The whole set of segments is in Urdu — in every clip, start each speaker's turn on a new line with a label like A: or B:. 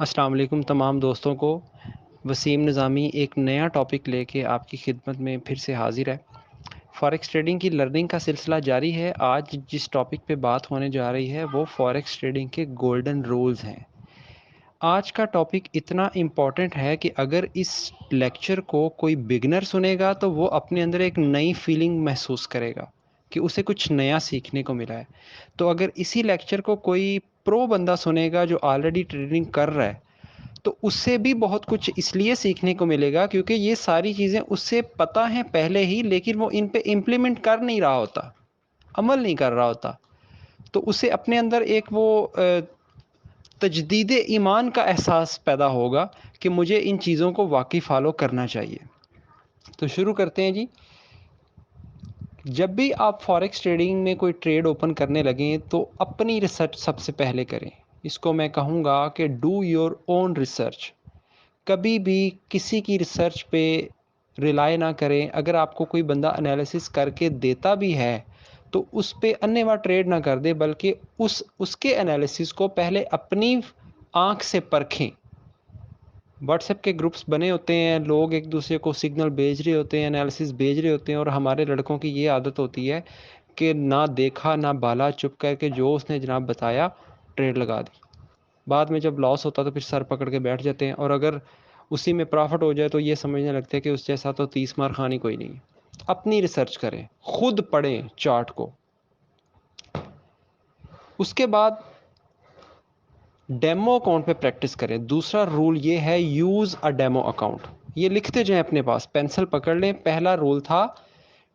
A: السلام علیکم تمام دوستوں کو۔ وسیم نظامی ایک نیا ٹاپک لے کے آپ کی خدمت میں پھر سے حاضر ہے۔ فاریکس ٹریڈنگ کی لرننگ کا سلسلہ جاری ہے۔ آج جس ٹاپک پہ بات ہونے جا رہی ہے وہ فاریکس ٹریڈنگ کے گولڈن رولز ہیں۔ آج کا ٹاپک اتنا امپورٹنٹ ہے کہ اگر اس لیکچر کو کوئی بگنر سنے گا تو وہ اپنے اندر ایک نئی فیلنگ محسوس کرے گا کہ اسے کچھ نیا سیکھنے کو ملا ہے۔ تو اگر اسی لیکچر کو کوئی پرو بندہ سنے گا جو آلریڈی ٹریڈنگ کر رہا ہے تو اس سے بھی بہت کچھ اس لیے سیکھنے کو ملے گا کیونکہ یہ ساری چیزیں اس سے پتہ ہیں پہلے ہی، لیکن وہ ان پہ امپلیمنٹ کر نہیں رہا ہوتا، عمل نہیں کر رہا ہوتا۔ تو اسے اپنے اندر ایک وہ تجدید ایمان کا احساس پیدا ہوگا کہ مجھے ان چیزوں کو واقعی فالو کرنا چاہیے۔ تو شروع کرتے ہیں جی۔ جب بھی آپ فاریکس ٹریڈنگ میں کوئی ٹریڈ اوپن کرنے لگیں تو اپنی ریسرچ سب سے پہلے کریں۔ اس کو میں کہوں گا کہ ڈو یور اون ریسرچ۔ کبھی بھی کسی کی ریسرچ پہ ریلائی نہ کریں۔ اگر آپ کو کوئی بندہ انالیسس کر کے دیتا بھی ہے تو اس پہ انیوا ٹریڈ نہ کر دے، بلکہ اس کے انالیسس کو پہلے اپنی آنکھ سے پرکھیں۔ واٹس ایپ کے گروپس بنے ہوتے ہیں، لوگ ایک دوسرے کو سگنل بھیج رہے ہوتے ہیں، انالیسس بھیج رہے ہوتے ہیں، اور ہمارے لڑکوں کی یہ عادت ہوتی ہے کہ نہ دیکھا نہ بالا، چپ کر کے جو اس نے جناب بتایا ٹریڈ لگا دی۔ بعد میں جب لاس ہوتا تو پھر سر پکڑ کے بیٹھ جاتے ہیں، اور اگر اسی میں پرافٹ ہو جائے تو یہ سمجھنے لگتے ہیں کہ اس جیسا تو 30 مار خانی کوئی نہیں۔ اپنی ریسرچ کریں، خود پڑھیں چارٹ کو۔ اس کے بعد ڈیمو اکاؤنٹ پہ پریکٹس کریں۔ دوسرا رول یہ ہے یوز اے ڈیمو اکاؤنٹ۔ یہ لکھتے جائیں اپنے پاس، پینسل پکڑ لیں۔ پہلا رول تھا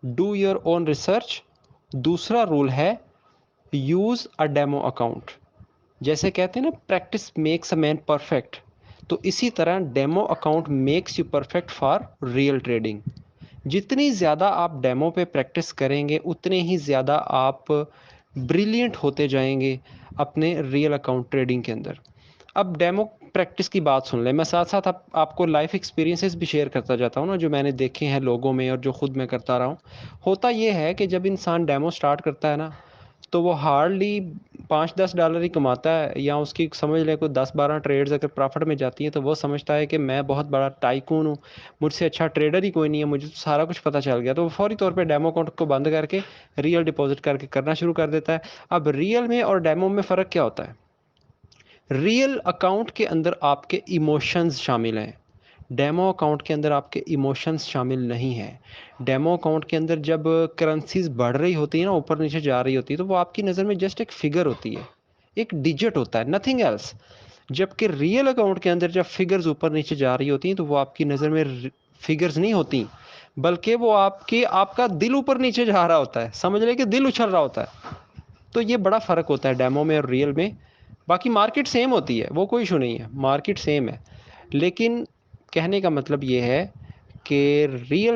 A: ڈو یور اون ریسرچ، دوسرا رول ہے یوز اے ڈیمو اکاؤنٹ۔ جیسے کہتے ہیں نا practice makes a man perfect, تو اسی طرح demo account makes you perfect for real trading. جتنی زیادہ آپ ڈیمو پہ پریکٹس کریں گے اتنے ہی زیادہ آپ بریلینٹ ہوتے جائیں گے اپنے ریئل اکاؤنٹ ٹریڈنگ کے اندر۔ اب ڈیمو پریکٹس کی بات سن لیں، میں ساتھ ساتھ آپ کو لائف ایکسپیرینسز بھی شیئر کرتا جاتا ہوں نا، جو میں نے دیکھے ہیں لوگوں میں اور جو خود میں کرتا رہا ہوں۔ ہوتا یہ ہے کہ جب انسان ڈیمو سٹارٹ کرتا ہے نا تو وہ ہارڈلی $5-10 ہی کماتا ہے، یا اس کی سمجھ لیں کوئی 10-12 ٹریڈز اگر پرافٹ میں جاتی ہیں تو وہ سمجھتا ہے کہ میں بہت بڑا ٹائکون ہوں، مجھ سے اچھا ٹریڈر ہی کوئی نہیں ہے، مجھے تو سارا کچھ پتہ چل گیا، تو وہ فوری طور پہ ڈیمو اکاؤنٹ کو بند کر کے ریئل ڈپازٹ کر کے کرنا شروع کر دیتا ہے۔ اب ریئل میں اور ڈیمو میں فرق کیا ہوتا ہے؟ ریئل اکاؤنٹ کے اندر آپ کے ایموشنز شامل ہیں، ڈیمو اکاؤنٹ کے اندر آپ کے ایموشنز شامل نہیں ہیں۔ ڈیمو اکاؤنٹ کے اندر جب کرنسیز بڑھ رہی ہوتی ہیں نا، اوپر نیچے جا رہی ہوتی ہے، تو وہ آپ کی نظر میں جسٹ ایک فگر ہوتی ہے، ایک ڈیجٹ ہوتا ہے، نتھنگ ایلس۔ جبکہ ریئل اکاؤنٹ کے اندر جب فگرز اوپر نیچے جا رہی ہوتی ہیں تو وہ آپ کی نظر میں فگرز نہیں ہوتی، بلکہ وہ آپ کا دل اوپر نیچے جا رہا ہوتا ہے، سمجھ لیں کہ دل اچھل رہا ہوتا ہے۔ تو یہ بڑا فرق ہوتا ہے ڈیمو میں اور ریئل میں۔ باقی مارکیٹ سیم ہوتی ہے، وہ کوئی ایشو نہیں ہے، مارکیٹ سیم ہے، لیکن کہنے کا مطلب یہ ہے کہ ریئل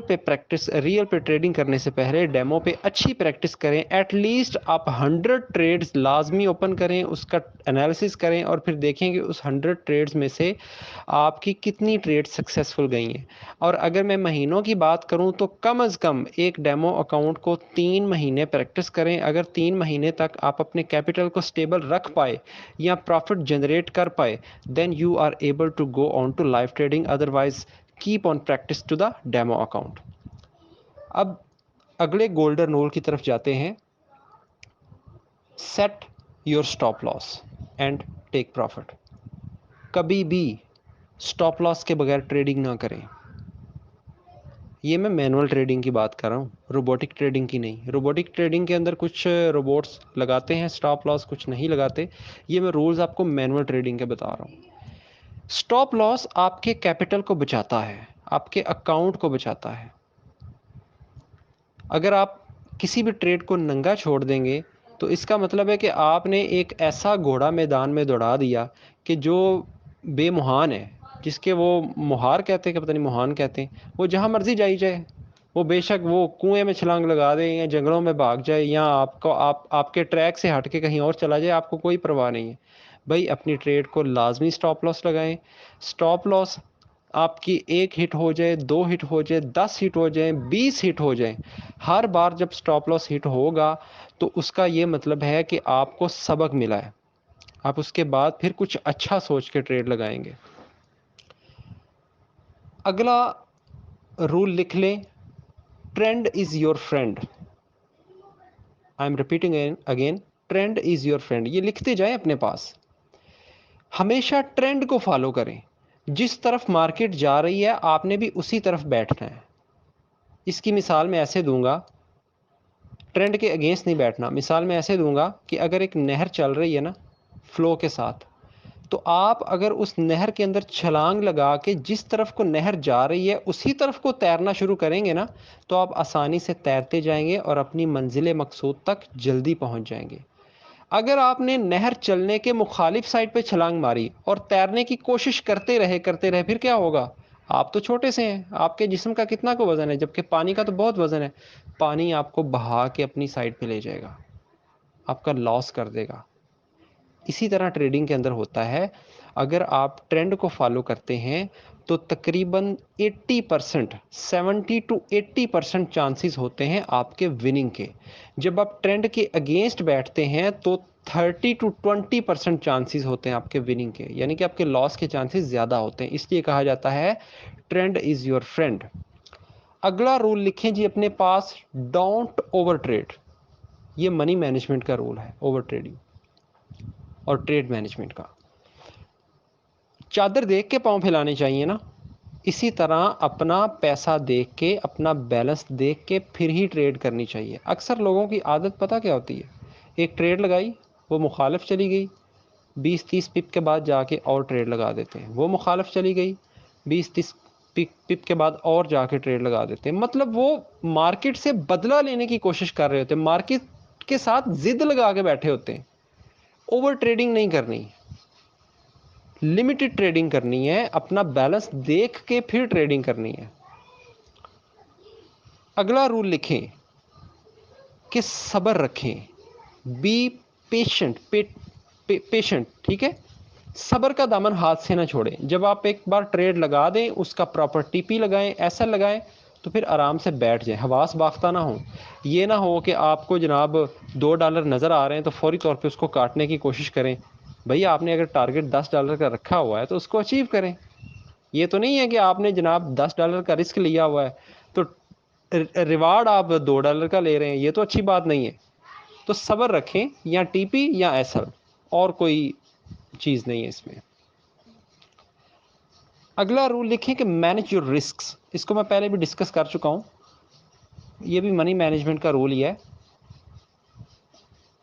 A: پہ ٹریڈنگ کرنے سے پہلے ڈیمو پہ اچھی پریکٹس کریں۔ ایٹ لیسٹ آپ 100 ٹریڈز لازمی اوپن کریں، اس کا انالیسس کریں، اور پھر دیکھیں کہ اس 100 ٹریڈز میں سے آپ کی کتنی ٹریڈ سکسیسفل گئی ہیں۔ اور اگر میں مہینوں کی بات کروں تو کم از کم ایک ڈیمو اکاؤنٹ کو 3 مہینے پریکٹس کریں۔ اگر 3 مہینے تک آپ اپنے کیپٹل کو سٹیبل رکھ پائے یا پروفٹ جنریٹ کر پائے، then you are able to go on to live trading. Otherwise keep on practice to the demo account. اب اگلے گولڈن رول کی طرف جاتے ہیں۔ set your stop loss and take profit. کبھی بھی سٹاپ لاس کے بغیر ٹریڈنگ نہ کریں۔ یہ میں مینول ٹریڈنگ کی بات کر رہا ہوں، روبوٹک ٹریڈنگ کی نہیں۔ روبوٹک ٹریڈنگ کے اندر کچھ روبوٹس لگاتے ہیں سٹاپ لاس، کچھ نہیں لگاتے۔ یہ میں رولز آپ کو مینول ٹریڈنگ کے بتا رہا ہوں۔ سٹاپ لاس آپ کے کیپٹل کو بچاتا ہے، آپ کے اکاؤنٹ کو بچاتا ہے۔ اگر آپ کسی بھی ٹریڈ کو ننگا چھوڑ دیں گے تو اس کا مطلب ہے کہ آپ نے ایک ایسا گھوڑا میدان میں دوڑا دیا کہ جو بے مہان ہے، جس کے وہ مہار کہتے ہیں کہ پتہ نہیں مہان کہتے ہیں، وہ جہاں مرضی جائی جائے، وہ بے شک وہ کنویں میں چھلانگ لگا دے یا جنگلوں میں بھاگ جائے یا آپ کے ٹریک سے ہٹ کے کہیں اور چلا جائے، آپ کو کوئی پرواہ نہیں ہے۔ بھائی اپنی ٹریڈ کو لازمی سٹاپ لاس لگائیں۔ سٹاپ لاس آپ کی 1 ہٹ ہو جائے، 2 ہٹ ہو جائے، 10 ہٹ ہو جائیں، 20 ہٹ ہو جائیں، ہر بار جب سٹاپ لاس ہٹ ہوگا تو اس کا یہ مطلب ہے کہ آپ کو سبق ملا ہے۔ آپ اس کے بعد پھر کچھ اچھا سوچ کے ٹریڈ لگائیں گے. اگلا رول لکھ لیں, trend is your friend. I am repeating again, trend is your friend. یہ لکھتے جائیں اپنے پاس. ہمیشہ ٹرینڈ کو فالو کریں. جس طرف مارکیٹ جا رہی ہے آپ نے بھی اسی طرف بیٹھنا ہے. اس کی مثال میں ایسے دوں گا, ٹرینڈ کے اگینسٹ نہیں بیٹھنا. مثال میں ایسے دوں گا کہ اگر ایک نہر چل رہی ہے نا فلو کے ساتھ, تو آپ اگر اس نہر کے اندر چھلانگ لگا کے جس طرف کو نہر جا رہی ہے اسی طرف کو تیرنا شروع کریں گے نا, تو آپ آسانی سے تیرتے جائیں گے اور اپنی منزل مقصود تک جلدی پہنچ جائیں گے. اگر آپ نے نہر چلنے کے مخالف سائڈ پہ چھلانگ ماری اور تیرنے کی کوشش کرتے رہے پھر کیا ہوگا؟ آپ تو چھوٹے سے ہیں, آپ کے جسم کا کتنا کو وزن ہے, جبکہ پانی کا تو بہت وزن ہے. پانی آپ کو بہا کے اپنی سائڈ پہ لے جائے گا, آپ کا لاس کر دے گا. اسی طرح ٹریڈنگ کے اندر ہوتا ہے. اگر آپ ٹرینڈ کو فالو کرتے ہیں تو تقریباً 80%, 70-80% چانسز ہوتے ہیں آپ کے وننگ کے. جب آپ ٹرینڈ کے اگینسٹ بیٹھتے ہیں تو 30-20% چانسز ہوتے ہیں آپ کے وننگ کے, یعنی کہ آپ کے لاس کے چانسز زیادہ ہوتے ہیں. اس لیے کہا جاتا ہے ٹرینڈ از یور فرینڈ. اگلا رول لکھیں جی اپنے پاس, ڈونٹ اوور ٹریڈ. یہ منی مینجمنٹ کا رول ہے, اوور ٹریڈنگ اور ٹریڈ مینجمنٹ کا. چادر دیکھ کے پاؤں پھیلانے چاہیے نا, اسی طرح اپنا پیسہ دیکھ کے, اپنا بیلنس دیکھ کے پھر ہی ٹریڈ کرنی چاہیے. اکثر لوگوں کی عادت پتہ کیا ہوتی ہے, ایک ٹریڈ لگائی, وہ مخالف چلی گئی, 20-30 پپ کے بعد جا کے اور ٹریڈ لگا دیتے ہیں. وہ مخالف چلی گئی, 20-30 پپ کے بعد اور جا کے ٹریڈ لگا دیتے ہیں. مطلب وہ مارکیٹ سے بدلہ لینے کی کوشش کر رہے ہوتے ہیں, مارکیٹ کے ساتھ ضد لگا کے بیٹھے ہوتے ہیں. اوور ٹریڈنگ نہیں کرنی, لمیٹڈ ٹریڈنگ کرنی ہے, اپنا بیلنس دیکھ کے پھر ٹریڈنگ کرنی ہے. اگلا رول لکھیں کہ صبر رکھیں, بی پیشنٹ. ٹھیک ہے, صبر کا دامن ہاتھ سے نہ چھوڑیں. جب آپ ایک بار ٹریڈ لگا دیں, اس کا پراپر ٹی پی لگائیں, ایسا لگائیں, تو پھر آرام سے بیٹھ جائیں, حواس باختہ نہ ہوں. یہ نہ ہو کہ آپ کو جناب $2 نظر آ رہے ہیں تو فوری طور پہ اس کو کاٹنے کی کوشش کریں. بھئی آپ نے اگر ٹارگٹ $10 کا رکھا ہوا ہے تو اس کو اچیو کریں. یہ تو نہیں ہے کہ آپ نے جناب $10 کا رسک لیا ہوا ہے تو ریوارڈ آپ $2 کا لے رہے ہیں, یہ تو اچھی بات نہیں ہے. تو صبر رکھیں, یا ٹی پی یا ایسل, اور کوئی چیز نہیں ہے اس میں. اگلا رول لکھیں کہ مینیج یور رسکس. اس کو میں پہلے بھی ڈسکس کر چکا ہوں, یہ بھی منی مینجمنٹ کا رول ہی ہے.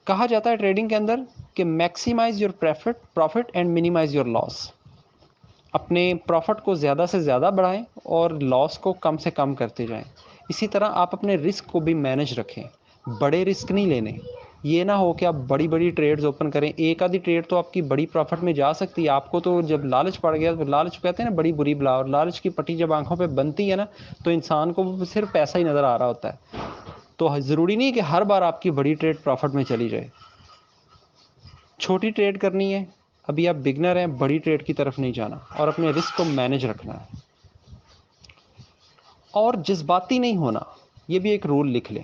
A: کہا جاتا ہے ٹریڈنگ کے اندر کہ maximize your profit and minimize your loss. اپنے پروفٹ کو زیادہ سے زیادہ بڑھائیں اور لاس کو کم سے کم کرتے جائیں. اسی طرح آپ اپنے رسک کو بھی مینج رکھیں, بڑے رسک نہیں لینے. یہ نہ ہو کہ آپ بڑی بڑی ٹریڈز اوپن کریں. ایک آدھی ٹریڈ تو آپ کی بڑی پروفٹ میں جا سکتی ہے, آپ کو تو جب لالچ پڑ گیا, تو لالچ کہتے ہیں نا بڑی بری بلا, اور لالچ کی پٹی جب آنکھوں پہ بنتی ہے نا تو انسان کو صرف پیسہ ہی نظر آ رہا ہوتا ہے. تو ضروری نہیں کہ ہر بار آپ کی بڑی ٹریڈ پروفٹ میں چلی جائے. چھوٹی ٹریڈ کرنی ہے, ابھی آپ بگنر ہیں, بڑی ٹریڈ کی طرف نہیں جانا, اور اپنے رسک کو مینج رکھنا ہے. اور جذباتی نہیں ہونا, یہ بھی ایک رول لکھ لیں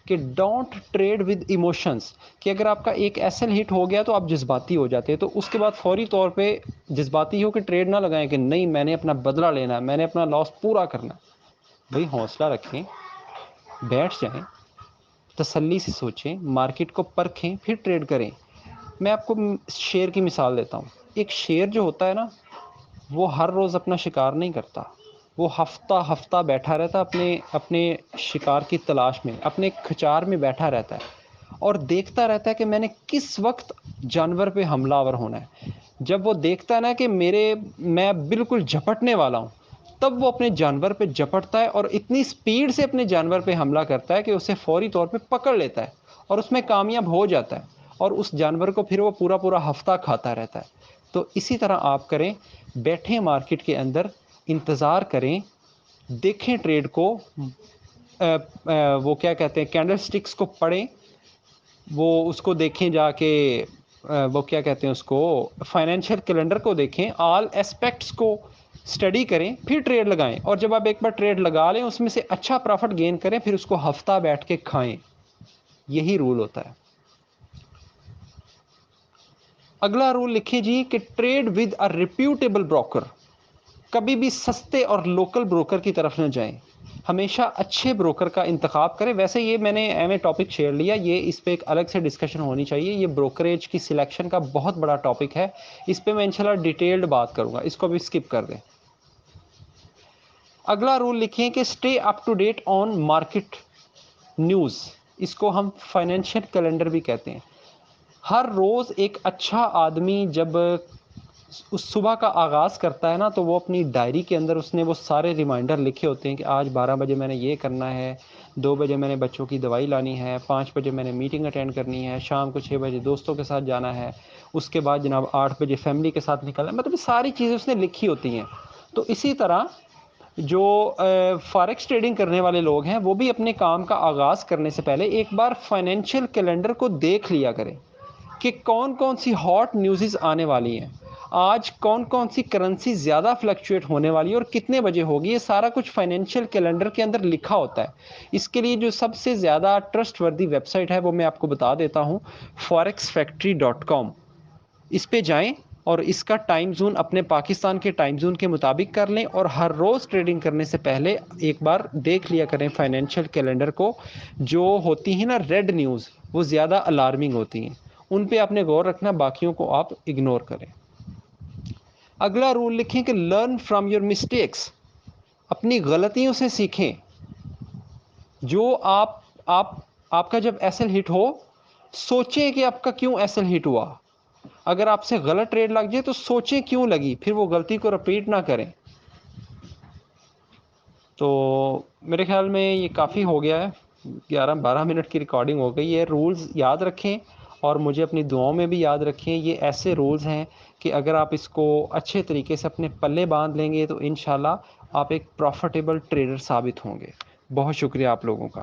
A: کہ ڈونٹ ٹریڈ ود ایموشنس. کہ اگر آپ کا ایک ایسل ہٹ ہو گیا تو آپ جذباتی ہو جاتے ہیں, تو اس کے بعد فوری طور پہ جذباتی ہو کہ ٹریڈ نہ لگائیں کہ نہیں میں نے اپنا بدلہ لینا ہے, میں نے اپنا لاس پورا کرنا ہے. بھئی حوصلہ رکھیں, بیٹھ جائیں, تسلی سے سوچیں, مارکیٹ کو پرکھیں, پھر ٹریڈ کریں. میں آپ کو شیر کی مثال دیتا ہوں. ایک شیر جو ہوتا ہے نا, وہ ہر روز اپنا شکار نہیں کرتا, وہ ہفتہ ہفتہ بیٹھا رہتا اپنے شکار کی تلاش میں, اپنے کھچار میں بیٹھا رہتا ہے, اور دیکھتا رہتا ہے کہ میں نے کس وقت جانور پہ حملہ آور ہونا ہے. جب وہ دیکھتا ہے نا کہ میں بالکل جھپٹنے والا ہوں, تب وہ اپنے جانور پہ جھپٹتا ہے, اور اتنی سپیڈ سے اپنے جانور پہ حملہ کرتا ہے کہ اسے فوری طور پہ پکڑ لیتا ہے, اور اس میں کامیاب ہو جاتا ہے, اور اس جانور کو پھر وہ پورا ہفتہ کھاتا رہتا ہے. تو اسی طرح آپ کریں, بیٹھیں مارکیٹ کے اندر, انتظار کریں, دیکھیں ٹریڈ کو, وہ کیا کہتے ہیں کینڈل سٹکس کو پڑھیں, وہ اس کو دیکھیں جا کے, وہ کیا کہتے ہیں اس کو فائنینشیل کیلنڈر کو دیکھیں, آل اسپیکٹس کو اسٹڈی کریں, پھر ٹریڈ لگائیں. اور جب آپ ایک بار ٹریڈ لگا لیں, اس میں سے اچھا پروفٹ گین کریں, پھر اس کو ہفتہ بیٹھ کے کھائیں. یہی رول ہوتا ہے. اگلا رول لکھیں جی کہ trade with a reputable broker. کبھی بھی سستے اور لوکل بروکر کی طرف نہ جائیں, ہمیشہ اچھے بروکر کا انتخاب کریں. ویسے یہ میں نے ایم اے ٹاپک چھیڑ لیا, یہ اس پہ ایک الگ سے ڈسکشن ہونی چاہیے. یہ بروکریج کی سلیکشن کا بہت بڑا ٹاپک ہے, اس پہ میں انشاءاللہ ڈیٹیلڈ بات کروں گا, اس کو بھی اسکپ کر دیں. اگلا رول لکھیں کہ stay up to date on market news. اس کو ہم فائنینشیل کیلنڈر بھی کہتے ہیں. ہر روز ایک اچھا آدمی جب اس صبح کا آغاز کرتا ہے نا, تو وہ اپنی ڈائری کے اندر اس نے وہ سارے ریمائنڈر لکھے ہوتے ہیں کہ آج 12 بجے میں نے یہ کرنا ہے, 2 بجے میں نے بچوں کی دوائی لانی ہے, 5 بجے میں نے میٹنگ اٹینڈ کرنی ہے, شام کو 6 بجے دوستوں کے ساتھ جانا ہے, اس کے بعد جناب 8 بجے فیملی کے ساتھ نکلنا ہے. مطلب ساری چیزیں اس نے لکھی ہوتی ہیں. تو اسی طرح جو فارکس ٹریڈنگ کرنے والے لوگ ہیں وہ بھی اپنے کام کا آغاز کرنے سے پہلے ایک بار فائنینشیل کیلنڈر کو دیکھ لیا کریں کہ کون کون سی ہاٹ نیوزز آنے والی ہیں, آج کون کون سی کرنسی زیادہ فلکچویٹ ہونے والی ہے اور کتنے بجے ہوگی. یہ سارا کچھ فائنینشیل کیلنڈر کے اندر لکھا ہوتا ہے. اس کے لیے جو سب سے زیادہ ٹرسٹ وردی ویب سائٹ ہے وہ میں آپ کو بتا دیتا ہوں, forexfactory.com. اس پہ جائیں اور اس کا ٹائم زون اپنے پاکستان کے ٹائم زون کے مطابق کر لیں, اور ہر روز ٹریڈنگ کرنے سے پہلے ایک بار دیکھ لیا کریں فائنینشیل کیلنڈر کو. جو ہوتی ہیں نا ریڈ نیوز, وہ زیادہ الارمنگ ہوتی ہیں, ان پہ آپ نے غور رکھنا, باقیوں کو آپ اگنور کریں. اگلا رول لکھیں کہ لرن فرام یور مسٹیکس. اپنی غلطیوں سے سیکھیں. جو آپ کا جب ایس ایل ہٹ ہو, سوچیں کہ آپ کا کیوں ایس ایل ہٹ ہوا. اگر آپ سے غلط ٹریڈ لگ جائے تو سوچیں کیوں لگی, پھر وہ غلطی کو رپیٹ نہ کریں. تو میرے خیال میں یہ کافی ہو گیا ہے, 11-12 منٹ کی ریکارڈنگ ہو گئی ہے. رولز یاد رکھیں اور مجھے اپنی دعاؤں میں بھی یاد رکھیں. یہ ایسے رولز ہیں کہ اگر آپ اس کو اچھے طریقے سے اپنے پلے باندھ لیں گے تو انشاءاللہ آپ ایک پروفیٹیبل ٹریڈر ثابت ہوں گے. بہت شکریہ آپ لوگوں کا.